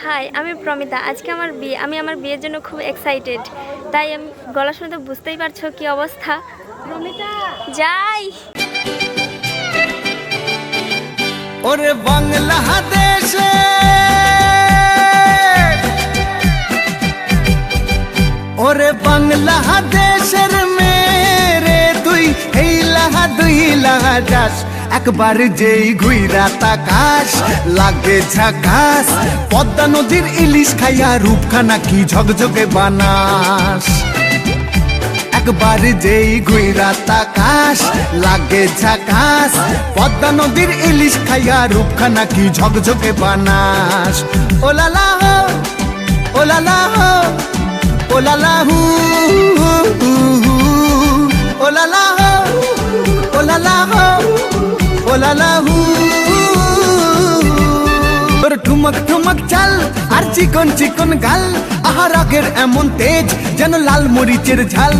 High, আমি প্রমিতা। আজকে আমার বিয়ে। আমি আমার বিয়ের জন্য খুব এক্সাইটেড। তাই আমি গলা শুনে তো বুঝতেই পারছো কি অবস্থা। প্রমিতা যাই। ওরে বাংলাদেশে ওরে বাংলাদেশের মেরে তুই এই লাহা দুই লাহা যাস একবার যেই ঘুইরা তাকাস লাগে ঝাকাস পদ্মা নদীর ইলিশ খাইয়া রূপখানা কি ঝকঝকে বানাস একবার যেই ঘুইরা তাকাস লাগে ঝাকাস পদ্মা নদীর ইলিশ খাইয়া রূপখানা কি ঝকঝকে বানাস ওলালা হো ওলালা হো ওলালা হু ওলালা হো ওলালা হো ওলালা হু তোর ঠুমক ঠুমক চাল আর চিকন চিকন গাল আহার আগের এমন তেজ যেন লাল মরিচের ঝাল।